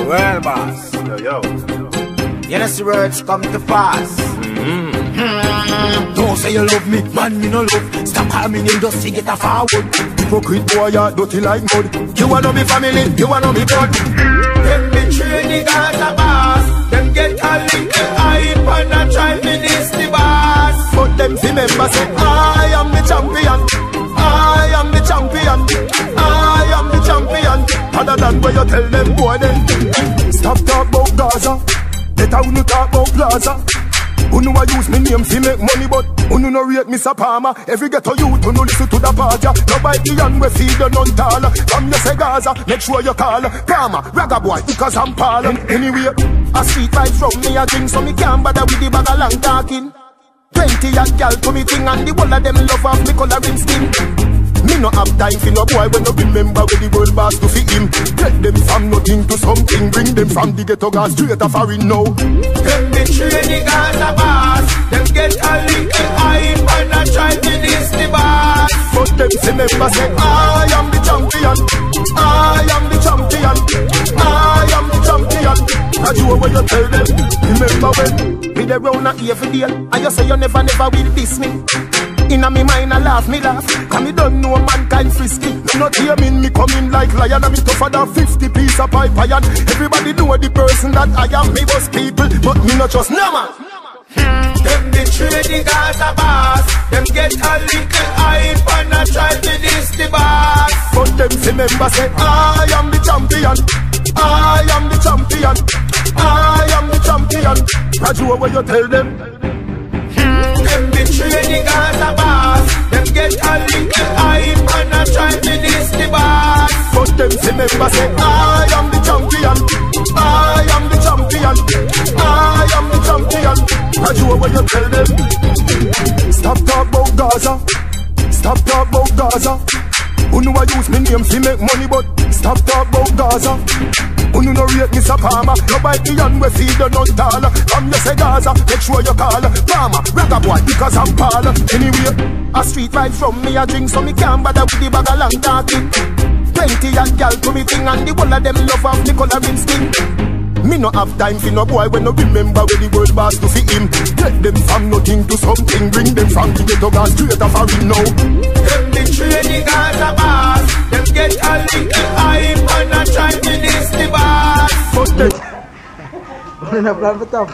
Well, boss. Yo. You know, the words come to pass. Don't say you love me, man, me no love. Stop calling me name just to get a forward. Hypocrite boy, you dirty like mud. You wanna be family, you wanna be blood. Them betray the Gaza boss. Them get a little hype and a try me this the boss. But them fi member say, I am the champion. I am the champion. I am the champion. Other than where you tell them boy then. Stop talk about Gaza. Better when you talk about Plaza. Who know I use me name fi make money, but who no rate Mr. Palmer. Every ghetto youth who no listen to the party. Nobody young we feed the non taller. Come you say Gaza, make sure you call Palmer, ragga boy, because I'm Paul. Anyway, a street vibes from me a drink, so me can't bother with the bag of long talking. 20 a gal to me thing, and the whole of them love off me coloring skin. Me no have time for no boy when no remember where the world boss to fit him. Get them from nothing to something, bring them from the ghetto gas straight to foreign now. Them betray the Gaza boss. Them get a little hype and a try to diss the boss. But them say member say, I am the champion. I am the champion. I am the champion. That's you what you tell them. Remember when me the round a every day, and you say you never will diss me. Inna me mind I laugh, cause me don't know mankind frisky. Me not hear me coming like lion, and me tougher than 50 piece of pipe iron. Everybody know the person that I am, me was people, but me not just no man. Them betray the Gaza boss. Them get a little hype and a try to diss the boss. But them say member say, I am the champion. I am the champion. I am the champion. That's what you tell them. Them betray the Gaza boss. Them get a little hype and a try to diss the boss. But them say member say, I am the champion. I am the champion. I am the champion. That's what you tell them. Stop talk about Gaza. Stop talk about Gaza. Who know I use me name fi make money, but stop talk about Gaza. Who no rate Mr. Palmer. Nobody young we feed the non taller. Come you say Gaza, make sure you call Palmer, ragga boy, because I'm Paul. Anyway, a street vibe from me a drink, so me can't bother with the bag of long talking. 20 a gal to me thing, and the whole of them love off me coloring skin. Me no have time for no boy when no remember where the world boss to fit him. Get them from nothing to something, bring them from the ghetto gas straight to foreign now. Them betray the Gaza boss. Them get a little hype and a try to diss the boss. But them Ano na plan pa top?